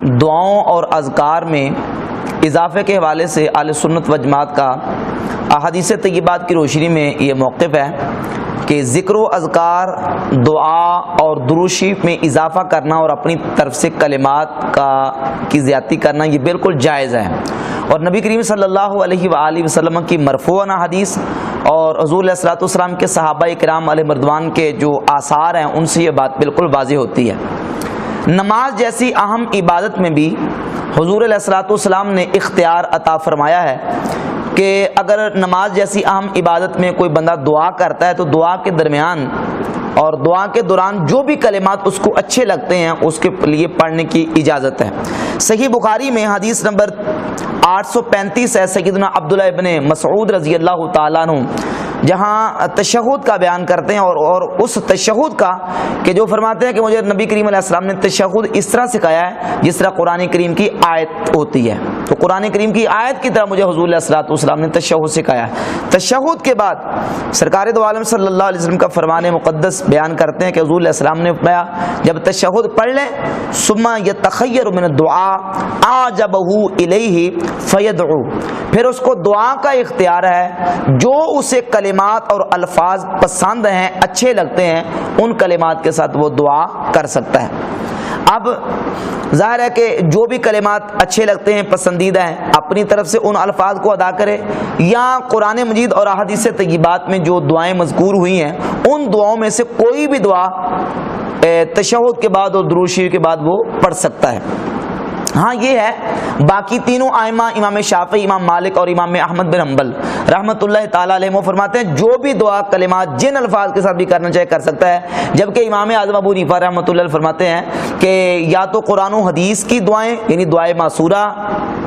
دعاؤں اور اذکار میں اضافے کے حوالے سے اہل سنت و جماعت کا احادیث طیبات کی روشنی میں یہ موقف ہے کہ ذکر و اذکار، دعا اور درود شریف میں اضافہ کرنا اور اپنی طرف سے کلمات کی زیادتی کرنا یہ بالکل جائز ہے، اور نبی کریم صلی اللہ علیہ وآلہ وسلم کی مرفوعاً حدیث اور حضور علیہ الصلوۃ والسلام کے صحابہ کرام علیہ مردوان کے جو آثار ہیں ان سے یہ بات بالکل واضح ہوتی ہے۔ نماز جیسی اہم عبادت میں بھی حضور علیہ الصلوۃ والسلام نے اختیار عطا فرمایا ہے کہ اگر نماز جیسی اہم عبادت میں کوئی بندہ دعا کرتا ہے تو دعا کے درمیان اور دعا کے دوران جو بھی کلمات اس کو اچھے لگتے ہیں اس کے لیے پڑھنے کی اجازت ہے۔ صحیح بخاری میں حدیث نمبر 835 ہے، سیدنا عبداللہ ابن مسعود رضی اللہ تعالیٰ عنہ جہاں تشہد کا بیان کرتے ہیں اور اس تشہد کا کہ جو فرماتے ہیں کہ مجھے نبی کریم علیہ السلام نے تشہد اس طرح سکھایا ہے جس طرح قرآن کریم کی آیت ہوتی ہے، تو قرآن کریم کی آیت کی طرح مجھے حضور علیہ الصلوۃ والسلام نے تشہد سکھایا ہے۔ تشہد کے بعد سرکار دو عالم صلی اللہ علیہ وسلم کا فرمان مقدس بیان کرتے ہیں کہ حضور علیہ السلام نے فرمایا جب تشہد پڑھ لیں ثم یتخیر من الدعاء اعجبہ الیہ فیدعو، پھر اس کو دعا کا اختیار ہے، جو اسے کلمات اور الفاظ پسند ہیں، اچھے لگتے ہیں، ان کلمات کے ساتھ وہ دعا کر سکتا ہے۔ اب ظاہر ہے کہ جو بھی کلمات اچھے لگتے ہیں، پسندیدہ ہیں، اپنی طرف سے ان الفاظ کو ادا کرے، یا قرآن مجید اور احادیث طیبات میں جو دعائیں مذکور ہوئی ہیں ان دعاؤں میں سے کوئی بھی دعا تشہد کے بعد اور درود شریف کے بعد وہ پڑھ سکتا ہے۔ ہاں یہ ہے باقی تینوں ائمہ امام شافعی، امام مالک اور امام احمد بن حنبل رحمۃ اللہ تعالیٰ علیہ فرماتے ہیں جو بھی دعا کلمات جن الفاظ کے ساتھ بھی کرنا چاہے کر سکتا ہے، جبکہ امام اعظم ابو حنیفہ رحمۃ اللہ علیہ فرماتے ہیں کہ یا تو قرآن و حدیث کی دعائیں یعنی دعائے معصورہ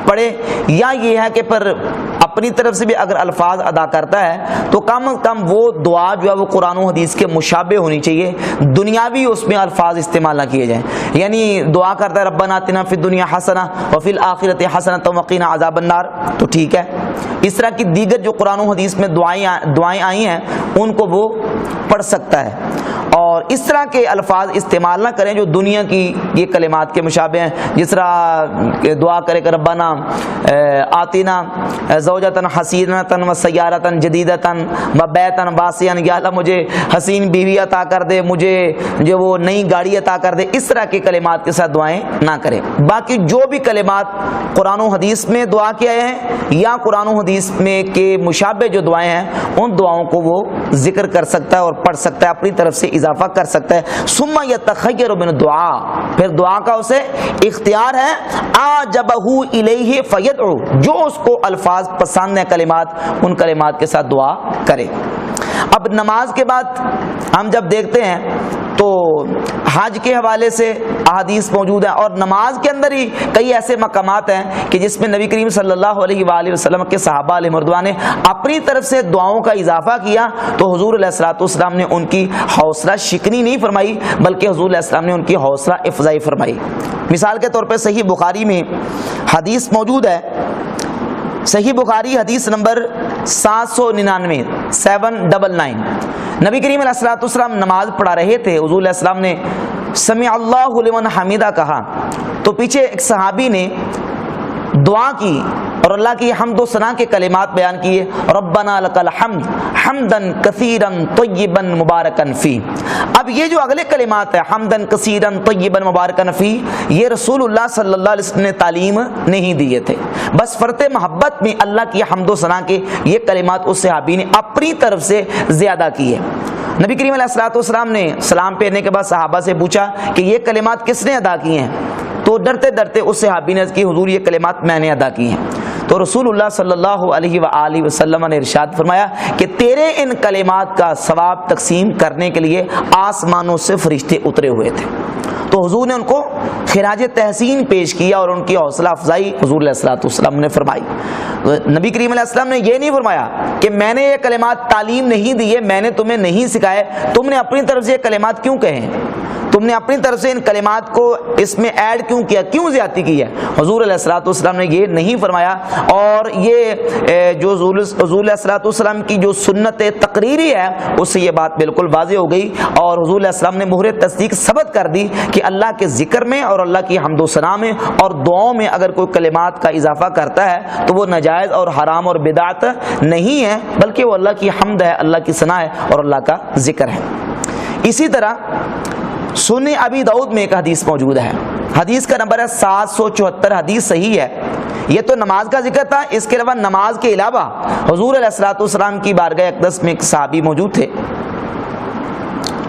پڑھے، یا یہ ہے کہ پر اپنی طرف سے بھی اگر الفاظ ادا کرتا ہے تو کم از کم وہ دعا جو ہے وہ قرآن و حدیث کے مشابہ ہونی چاہیے، دنیاوی اس میں الفاظ استعمال نہ کیے جائیں۔ یعنی دعا کرتا ہے ربنا آتنا فی الدنیا حسنہ وفی الآخرۃ حسنۃ وقنا عذاب النار، تو ٹھیک ہے۔ اس طرح کی دیگر جو قرآن و حدیث میں دعائیں آئی ہیں ان کو وہ پڑھ سکتا ہے، اور اس طرح کے الفاظ استعمال نہ کریں جو دنیا کی یہ کلمات کے مشابہ ہیں، جس طرح دعا کرے کہ ربنا آتنا زوجۃ حسینۃ وسیارۃ جدیدۃ وبیتا واسعا، یا اللہ مجھے حسین بیوی عطا کر دے، مجھے جو وہ نئی گاڑی عطا کر دے، اس طرح کے کلمات کے ساتھ دعائیں نہ کریں۔ باقی جو بھی کلمات قرآن و حدیث میں دعا کیا ہے یا قرآن و حدیث میں کے مشابہ جو دعائیں ہیں ان دعاؤں کو وہ ذکر کر سکتا ہے اور پڑھ سکتا ہے، اپنی طرف سے اضافہ کر سکتا ہے۔ ثم یتخیر من الدعاء، پھر دعا کا اسے اختیار ہے، اعجبہ الیہ فیدعو، جو اس کو الفاظ پسند ہیں کلمات ان کلمات کے ساتھ دعا کرے۔ اب نماز کے بعد ہم جب دیکھتے ہیں تو حج کے حوالے سے احادیث موجود ہیں، اور نماز کے اندر ہی کئی ایسے مقامات ہیں کہ جس میں نبی کریم صلی اللہ علیہ وآلہ وسلم کے صحابہ علیہ مردوان نے اپنی طرف سے دعاؤں کا اضافہ کیا تو حضور علیہ الصلوۃ والسلام نے ان کی حوصلہ شکنی نہیں فرمائی بلکہ حضور علیہ السلام نے ان کی حوصلہ افزائی فرمائی۔ مثال کے طور پہ صحیح بخاری میں حدیث موجود ہے، صحیح بخاری حدیث نمبر 799 799، نبی کریم علیہ الصلوۃ والسلام نماز پڑھا رہے تھے، حضور علیہ السلام نے سمع اللہ لمن حمیدہ کہا تو پیچھے ایک صحابی نے دعا کی اور اللہ کی حمد و ثنا کے کلمات بیان کیے، ربنا لک الحمد حمدا کثیرا طیبا مبارکا فی۔ اب یہ جو اگلے کلمات ہیں حمدا کثیرا طیبا مبارکا فی، یہ رسول اللہ صلی اللہ علیہ وسلم نے تعلیم نہیں دیے تھے، بس فرط محبت میں اللہ کی حمد و ثنا کے یہ کلمات اس صحابی نے اپنی طرف سے زیادہ کیے۔ نبی کریم علیہ الصلوۃ والسلام نے سلام پھیرنے کے بعد صحابہ سے پوچھا کہ یہ کلمات کس نے ادا کیے ہیں؟ تو ڈرتے ڈرتے اس صحابی نے کی حضور یہ کلمات میں نے ادا کی ہیں۔ تو رسول اللہ صلی اللہ علیہ وآلہ وسلم نے ارشاد فرمایا کہ تیرے ان کلمات کا ثواب تقسیم کرنے کے لیے آسمانوں سے فرشتے اترے ہوئے تھے۔ تو حضور نے ان کو خراج تحسین پیش کیا اور ان کی حوصلہ افزائی حضور علیہ الصلوۃ والسلام نے فرمائی۔ نبی کریم علیہ السلام نے یہ نہیں فرمایا کہ میں نے یہ کلمات تعلیم نہیں دی ہے، میں نے تمہیں نہیں سکھائے، تم نے اپنی طرف سے یہ کلمات کیوں کہے؟ تم نے اپنی طرف سے ان کلمات کو اس میں ایڈ کیوں کیا, کیوں زیادتی کی ہے؟ حضور علیہ الصلوۃ والسلام نے یہ نہیں فرمایا, اور یہ جو حضور علیہ الصلوۃ والسلام کی جو سنت تقریری ہے اس سے یہ بات بالکل واضح ہو گئی, اور حضور علیہ السلام نے مہر تصدیق ثبت کر دی کہ اللہ کے ذکر میں اور اللہ کی حمد و ثنا میں اور دعاؤں میں اگر کوئی کلمات کا اضافہ کرتا ہے تو وہ ناجائز اور حرام اور بدعت نہیں ہے, بلکہ وہ اللہ کی حمد ہے, اللہ کی ثنا ہے اور اللہ کا ذکر ہے. اسی طرح سنن ابی داؤد میں ایک حدیث موجود ہے, حدیث کا نمبر ہے 774, حدیث صحیح ہے. یہ تو نماز کا ذکر تھا, اس کے علاوہ نماز کے علاوہ حضور علیہ الصلوۃ والسلام کی بارگاہ اقدس میں ایک صحابی موجود تھے,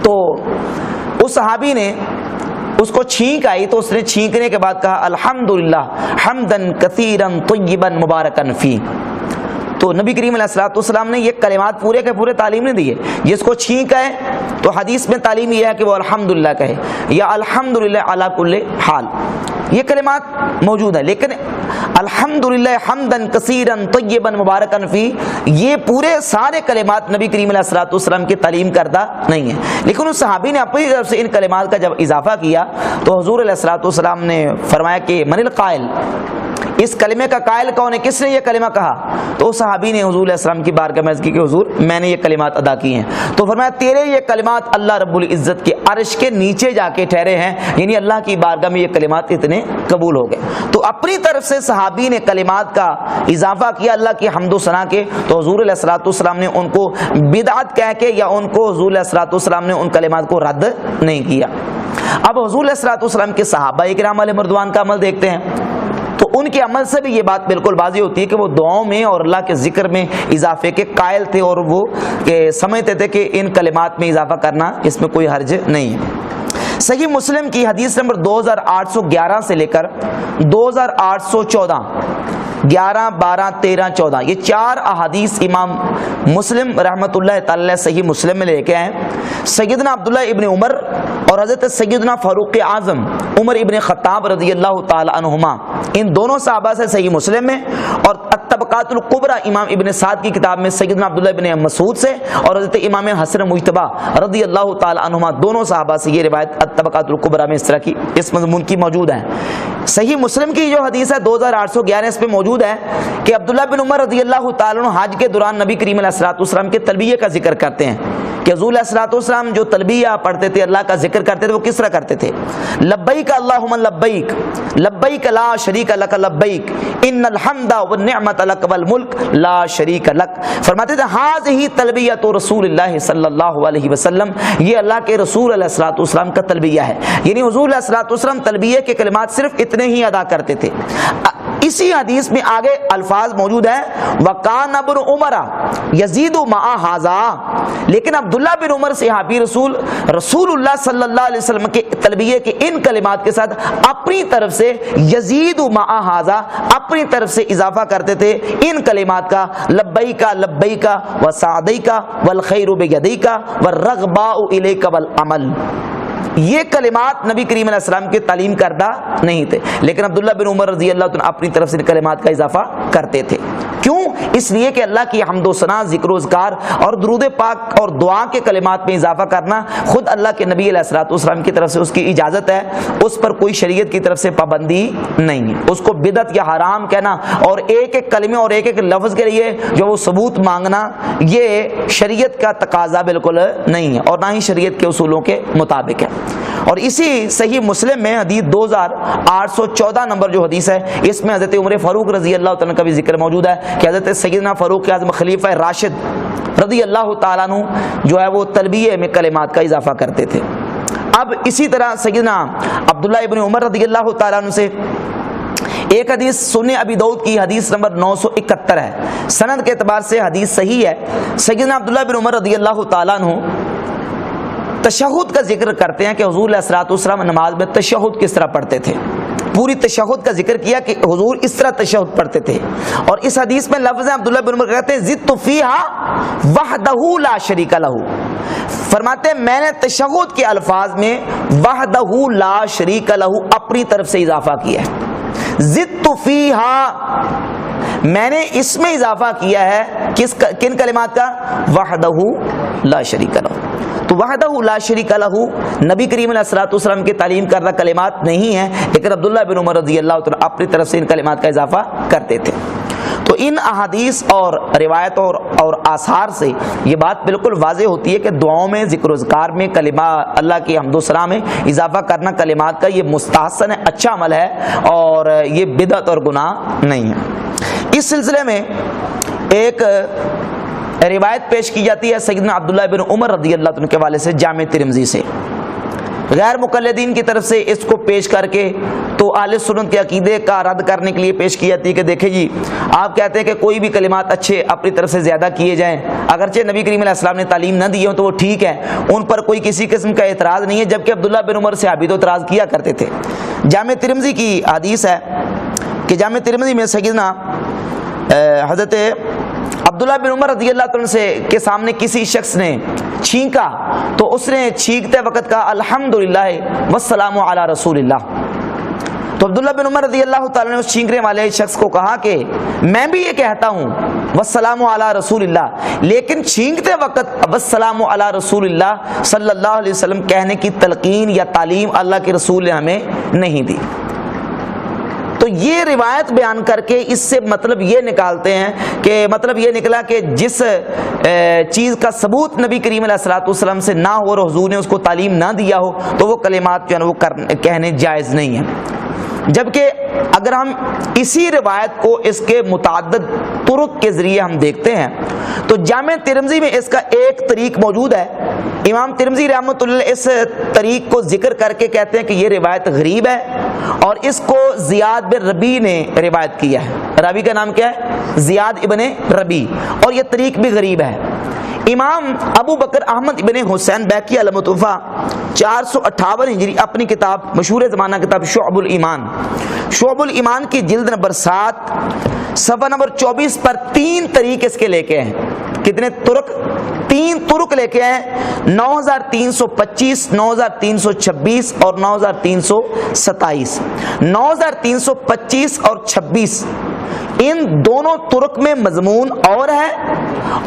تو اس صحابی نے اس کو چھینک آئی تو اس نے چھینکنے کے بعد کہا الحمدللہ حمدن کثیرا طیبا مبارکا فی. تو نبی کریم علیہ الصلوۃ والسلام نے یہ کلمات پورے کے پورے تعلیم نہیں دیے. جس کو چھینک آئے تو حدیث میں تعلیم یہ ہے کہ وہ الحمدللہ کہے یا الحمدللہ علی کل حال, یہ کلمات موجود ہیں. لیکن الحمدللہ حمدن کثیرا طیبا مبارکا فی, یہ پورے سارے کلمات نبی کریم علیہ الصلوۃ والسلام کی تعلیم کردہ نہیں ہیں. لیکن اس صحابی نے اپنی طرف سے ان کلمات کا جب اضافہ کیا تو حضور علیہ الصلوۃ والسلام نے فرمایا کہ من القائل, اس کلمے کا قائل کون ہے, کس نے یہ کلمہ کہا؟ تو اس صحابی نے حضور علیہ السلام کی بارگاہ میں عرض کی کہ حضور میں نے یہ کلمات ادا کی ہیں. تو فرمایا تیرے یہ کلمات اللہ رب العزت کے عرش کے نیچے جا کے ٹھہرے ہیں, یعنی اللہ کی بارگاہ میں یہ کلمات اتنے قبول ہو گئے. تو اپنی طرف سے صحابی نے کلمات کا اضافہ کیا اللہ کی حمد و ثنا کے, تو حضور علیہ الصلوۃ والسلام نے ان کو بدعت کہہ کے یا ان کو حضور علیہ الصلوۃ والسلام نے ان کلمات کو رد نہیں کیا. اب حضور علیہ الصلوۃ والسلام کے صحابہ کرام علیہ رضوان کا عمل دیکھتے ہیں, تو ان کے عمل سے بھی یہ بات بالکل واضح ہوتی ہے کہ وہ دعاؤں میں اور اللہ کے ذکر میں اضافے کے قائل تھے, اور وہ سمجھتے تھے کہ ان کلمات میں اضافہ کرنا اس میں کوئی حرج نہیں ہے. صحیح مسلم کی حدیث نمبر 2811 سے لے کر 2814, 11, 12, 13, 14, یہ 4 احادیث امام مسلم رحمۃ اللہ تعالی صحیح مسلم میں لے کے آئے. سیدنا عبداللہ ابن عمر اور حضرت سیدنا فاروق اعظم عمر ابن خطاب رضی اللہ تعالی عنہما, ان دونوں صحابہ سے صحیح مسلم میں, اور الطبقات الکبریٰ امام ابن سعد کی کتاب میں سیدنا عبداللہ ابن مسعود سے اور حضرت امام حسن مجتبی رضی اللہ تعالی عنہما, دونوں صحابہ سے یہ روایت الطبقات الکبریٰ میں اس طرح کی اس مضمون کی موجود ہے. صحیح مسلم کی جو حدیث ہے 2811, اس پہ موجود ہے کہ عبداللہ بن عمر رضی اللہ تعالی عنہ حج کے دوران نبی کریم علیہ الصلوۃ والسلام کے تلبیہ کا ذکر کرتے ہیں کہ حضور علیہ الصلوۃ والسلام جو تلبیہ پڑھتے تھے, اللہ کا ذکر کرتے تھے, وہ کس طرح کرتے تھے؟ لبیک اللہم لبیک لبیک لا شریک لک لبیک ان الحمد والنعمت لک والملک لا شریک لک. فرماتے تھے ھذہ تلبیۃ رسول اللہ صلی اللہ علیہ وسلم, یہ اللہ کے رسول علیہ الصلوۃ والسلام کا تلبیہ ہے. یعنی حضور علیہ الصلوۃ والسلام تلبیہ کے کلمات صرف اتنے ہی ادا کرتے تھے. اسی حدیث میں آگے الفاظ موجود ہیں وکان ابن عمر یزید مع ھذا, لیکن عبداللہ بن عمر صحابی رسول اللہ صلی اللہ علیہ وسلم کے تلبیہ کے ان کلمات کے ساتھ اپنی طرف سے یزید مع ھذا, اپنی طرف سے اضافہ کرتے تھے ان کلمات کا, لبیک لبیک وسعدیک والخیر بیدیک والرغباء الیک والعمل. یہ کلمات نبی کریم علیہ السلام کی تعلیم کردہ نہیں تھے, لیکن عبداللہ بن عمر رضی اللہ عنہ اپنی طرف سے کلمات کا اضافہ کرتے تھے. کیوں؟ اس لیے کہ اللہ کی حمد و ثنا, ذکر و اذکار اور درود پاک اور دعا کے کلمات میں اضافہ کرنا خود اللہ کے نبی علیہ الصلوۃ والسلام کی طرف سے اس کی اجازت ہے, اس پر کوئی شریعت کی طرف سے پابندی نہیں ہے. اس کو بدعت یا حرام کہنا اور ایک ایک کلمے اور ایک ایک لفظ کے لیے جو وہ ثبوت مانگنا, یہ شریعت کا تقاضا بالکل نہیں ہے اور نہ ہی شریعت کے اصولوں کے مطابق ہے. اور اسی صحیح مسلم میں حدیث 2814 نمبر جو حدیث ہے, اس میں حضرت عمر فاروق رضی اللہ تعالیٰ کا بھی ذکر موجود ہے کہ حضرت سیدنا فاروق اعظم خلیفہ راشد رضی اللہ تعالیٰ عنہ جو ہے وہ تلبیہ میں کلمات کا اضافہ کرتے تھے. اب اسی طرح سیدنا عبداللہ ابن عمر رضی اللہ تعالیٰ عنہ سے ایک حدیث سنن ابی داؤد کی حدیث نمبر 971 ہے, سند کے اعتبار سے حدیث صحیح ہے. سیدنا عبداللہ بن عمر رضی اللہ تعالیٰ عنہ تشہد کا ذکر کرتے ہیں کہ حضور علیہ الصلوۃ والسلام نماز میں تشہد کس طرح پڑھتے تھے. پوری تشہد کا ذکر کیا کہ حضور اس طرح تشہد پڑھتے تھے, اور اس حدیث میں لفظ عبداللہ بن عمر کہتے ہیں زدت فیہا وحدہ لا شریک لہ, فرماتے ہیں میں نے تشہد کے الفاظ میں وحدہ لا شریک لہ اپنی طرف سے اضافہ کیا ہے. زدت فیہا, میں نے اس میں اضافہ کیا ہے کن کلمات کا؟ وحدہ لا شریک لہ. تو وحدہ لا شریک لہ نبی کریم علیہ الصلوۃ والسلام کی تعلیم کردہ کلمات نہیں ہیں، لیکن عبداللہ بن عمر رضی اللہ تعالیٰ اپنی طرف سے ان کلمات کا اضافہ کرتے تھے۔ تو ان احادیث اور روایتوں اور آثار سے یہ بات بالکل واضح ہوتی ہے کہ دعاؤں میں، ذکر و اذکار میں، کلمہ اللہ کی حمد و ثنا میں اضافہ کرنا کلمات کا یہ مستحسن ہے، اچھا عمل ہے، اور یہ بدعت اور گناہ نہیں ہے۔ اس سلسلے میں ایک روایت پیش کی جاتی ہے سیدنا عبداللہ بن عمر رضی اللہ عنہ کے حوالے سے جامع ترمذی سے، غیر مقلدین کی طرف سے اس کو پیش کر کے تو اہل سنت کے عقیدے کا رد کرنے کے لیے پیش کی جاتی ہے کہ دیکھیں جی، آپ کہتے ہیں کہ کوئی بھی کلمات اچھے اپنی طرف سے زیادہ کیے جائیں، اگرچہ نبی کریم علیہ السلام نے تعلیم نہ دی ہو تو وہ ٹھیک ہے، ان پر کوئی کسی قسم کا اعتراض نہیں ہے، جبکہ عبداللہ بن عمر صحابی تو اعتراض کیا کرتے تھے۔ جامع ترمذی کی حدیث ہے کہ جامع ترمذی میں سیدنا حضرت عبداللہ بن عمر رضی اللہ عنہ سے کے سامنے کسی شخص نے چھینکا تو اس نے چھینکتے وقت کہا الحمدللہ والسلام علی رسول اللہ۔ تو عبداللہ بن عمر رضی اللہ تعالیٰ نے اس چھینکنے والے شخص کو کہا کہ میں بھی یہ کہتا ہوں والسلام علی رسول اللہ، لیکن چھینکتے وقت والسلام علی رسول اللہ صلی اللہ علیہ وسلم کہنے کی تلقین یا تعلیم اللہ کے رسول نے ہمیں نہیں دی۔ تو یہ روایت بیان کر کے اس سے مطلب یہ نکالتے ہیں کہ مطلب یہ نکلا کہ جس چیز کا ثبوت نبی کریم علیہ الصلوۃ والسلام سے نہ ہو اور حضور نے اس کو تعلیم نہ دیا ہو تو وہ کلمات جو ہے وہ کہنے جائز نہیں ہیں۔ جبکہ اگر ہم اسی روایت کو اس کے متعدد طرق کے ذریعے ہم دیکھتے ہیں تو جامع ترمذی میں اس کا ایک طریق موجود ہے۔ امام ترمذی رحمۃ اللہ اس طریق کو ذکر کر کے کہتے ہیں کہ یہ روایت غریب ہے، اور اس کو زیاد بن ربیع نے روایت کیا ہے۔ راوی کا نام کیا ہے؟ زیاد ابن ربیع، اور یہ طریق بھی غریب ہے۔ امام ابو بکر احمد ابن حسین بیقی المتوفا 458 ہجری اپنی کتاب مشہور زمانہ کتاب شعب الایمان کی جلد نمبر 7 صفحہ نمبر 24 پر 3 طریق اس کے لے کے ہیں۔ کتنے طرق؟ 3 طرق لے کے ہیں، 9325، 9326 اور 9327۔ 9325 اور 26 ان دونوں طرق میں مضمون اور ہے،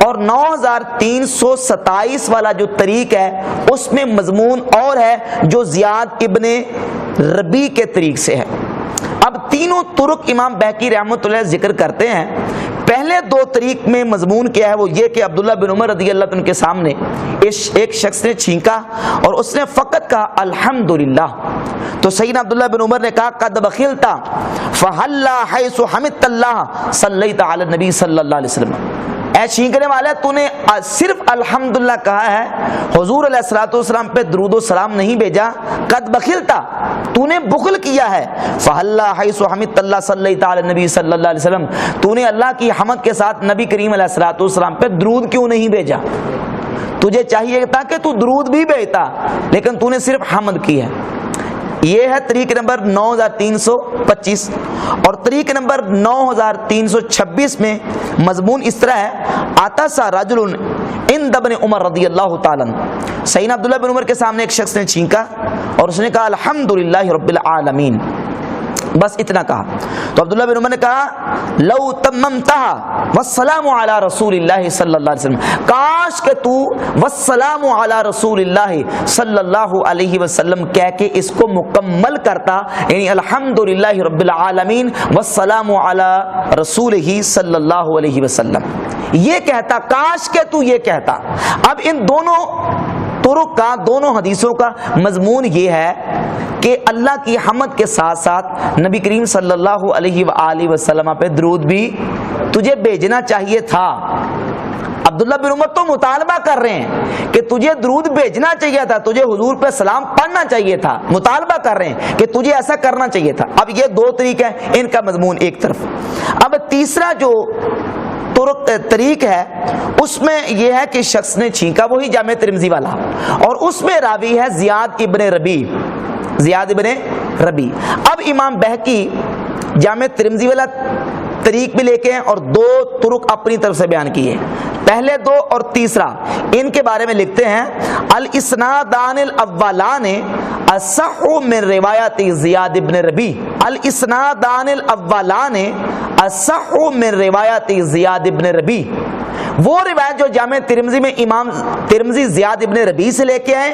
اور 9327 والا جو طریق ہے اس میں مضمون اور ہے جو زیاد ابن ربیع کے طریق سے ہے۔ اب تینوں طرق امام بہقی رحمۃ اللہ ذکر کرتے ہیں۔ پہلے 2 طریق میں مضمون کیا ہے؟ وہ یہ کہ عبداللہ بن عمر رضی اللہ عنہ کے سامنے ایک شخص نے چھینکا اور اس نے فقط کہا الحمدللہ، تو سیدنا عبداللہ بن عمر نے کہا قد بخلت فحلا حیث حمدت اللہ صلیت علی النبی صلی اللہ علیہ وسلم، اے چھینکنے والا تو نے صرف الحمدللہ کہا ہے، حضور علیہ الصلوۃ والسلام پہ درود و سلام نہیں بھیجا۔ قد بخلت، تو نے بخل کیا ہے، فحلا حیث حمدت اللہ صلیت علی النبی صلی اللہ علیہ وسلم، تو نے اللہ کی حمد کے ساتھ نبی کریم علیہ الصلوۃ والسلام پہ درود کیوں نہیں بھیجا؟ تجھے چاہیے تھا کہ تو درود بھی بھیجتا، لیکن تو نے صرف حمد کی ہے۔ یہ ہے طریق نمبر 9325، اور طریق نمبر 9326 میں مضمون اس طرح ہے آتاسا رجل عند ابن عمر رضی اللہ تعالیٰ عنہ، سیدنا عبداللہ بن عمر کے سامنے ایک شخص نے چھینکا اور اس نے کہا الحمدللہ رب العالمین، بس اتنا کہا۔ تو عبداللہ بن عمر نے کہا لو تممتها والسلام علی رسول اللہ صلی اللہ علیہ وسلم، کاش کہ تو والسلام علی رسول اللہ صلی اللہ علیہ وسلم کہہ کے اس کو مکمل کرتا، یعنی الحمدللہ رب العالمین والسلام علی رسولہ صلی اللہ علیہ وسلم، یہ کہتا، کاش کہ تو یہ کہتا۔ اب ان دونوں طرق کا، دونوں حدیثوں کا مضمون یہ ہے کہ اللہ کی حمد کے ساتھ ساتھ نبی کریم صلی اللہ علیہ وآلہ وسلم پہ درود بھی تجھے بھیجنا چاہیے تھا۔ عبداللہ بن عمر تو مطالبہ کر رہے ہیں کہ تجھے درود بھیجنا چاہیے تھا، تجھے حضور پہ سلام پڑھنا چاہیے تھا، مطالبہ کر رہے ہیں کہ تجھے ایسا کرنا چاہیے تھا۔ اب یہ 2 طریقے ہیں، ان کا مضمون ایک طرف۔ اب تیسرا جو طریق ہے اس میں یہ ہے کہ شخص نے چھینکا، وہی جامع ترمذی والا، اور اس میں راوی ہے زیاد ابن ربیع، زیاد ابن ربیع۔ اب امام بہقی جامع ترمذی والا طریق بھی لے کے ہیں اور 2 طرق اپنی طرف سے بیان کیے، پہلے 2 اور تیسرا، ان کے بارے میں لکھتے ہیں الاسنادان الاولان اصح من روایت زیاد ابن ربیع، الاسنادان الاولان اصح من روایت زیاد ابن ربیع، وہ روایت جو جامع ترمذی میں امام ترمذی زیاد ابن ربیع سے لے کے آئے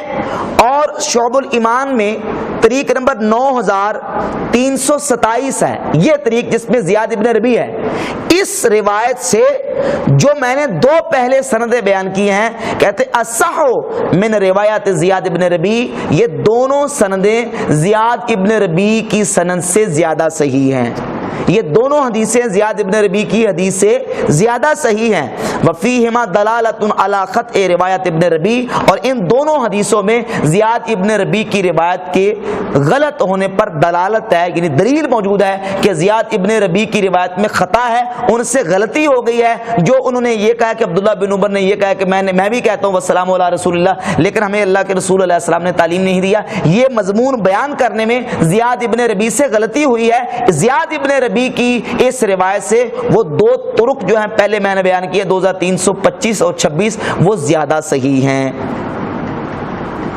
اور شعب الایمان میں طریق نمبر 9327 ہے، یہ طریق جس میں زیاد ابن ربیع ہے، اس روایت سے جو میں نے دو پہلے سندیں بیان کی ہیں، کہتے اصح من روایت زیاد ابن ربیع، یہ دونوں سندیں زیاد ابن ربیع کی سند سے زیادہ صحیح ہیں، یہ دونوں حدیثیں زیاد ابن ربیع کی حدیث سے زیادہ صحیح ہیں۔ وفیہما دلالۃ علی خطء روایت ابن ربیع، اور ان دونوں حدیثوں میں زیاد ابن ربیع کی روایت کے غلط ہونے پر دلالت ہے، یعنی دلیل موجود ہے کہ زیاد ابن ربیع کی روایت میں خطا ہے، ان سے غلطی ہو گئی ہے، جو انہوں نے یہ کہا کہ عبداللہ بن عمر نے یہ کہا کہ میں بھی کہتا ہوں والسلام علی رسول اللہ، لیکن ہمیں اللہ کے رسول علیہ السلام نے تعلیم نہیں دیا، یہ مضمون بیان کرنے میں زیاد ابن ربیع سے غلطی ہوئی ہے۔ زیاد ابن ربیع کی اس روایت سے وہ دو طرق جو ہیں پہلے میں نے بیان کیے 2325 اور 26 وہ زیادہ صحیح ہیں،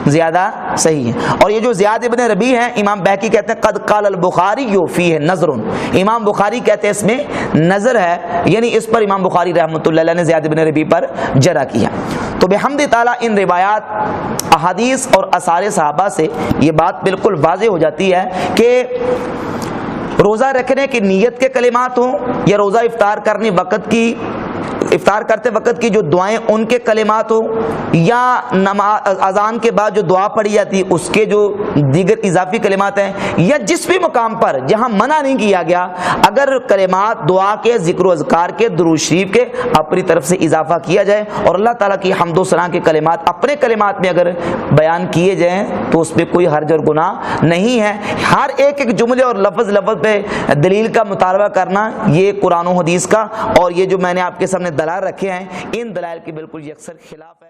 زیادہ صحیح ہے۔ اور یہ جو زیاد ابن ربیع ہیں، امام بہقی کہتے ہیں قد قال البخاری فیہ نظر، امام بخاری کہتے ہیں اس میں نظر ہے، یعنی اس پر امام بخاری رحمۃ اللہ علیہ نے زیاد ابن ربیع پر جرح کیا۔ تو بحمد تعالیٰ ان روایات، احادیث اور آثار صحابہ سے یہ بات بالکل واضح ہو جاتی ہے کہ روزہ رکھنے کی نیت کے کلمات ہوں یا روزہ افطار کرتے وقت کی جو دعائیں ان کے کلمات ہوں، یا اذان کے بعد جو دعا پڑھی جاتی ہے اس کے جو دیگر اضافی کلمات ہیں، یا جس بھی مقام پر جہاں منع نہیں کیا گیا، اگر کلمات دعا کے، ذکر و اذکار کے، درود شریف کے اپنی طرف سے اضافہ کیا جائے اور اللہ تعالیٰ کی حمد و ثنا کے کلمات اپنے کلمات میں اگر بیان کیے جائیں تو اس میں کوئی حرج اور گناہ نہیں ہے۔ ہر ایک جملے اور لفظ پہ دلیل کا مطالبہ کرنا یہ قرآن و حدیث کا، اور یہ جو میں نے آپ کے سامنے دلائل رکھے ہیں ان دلائل کے بالکل یکسر خلاف ہے۔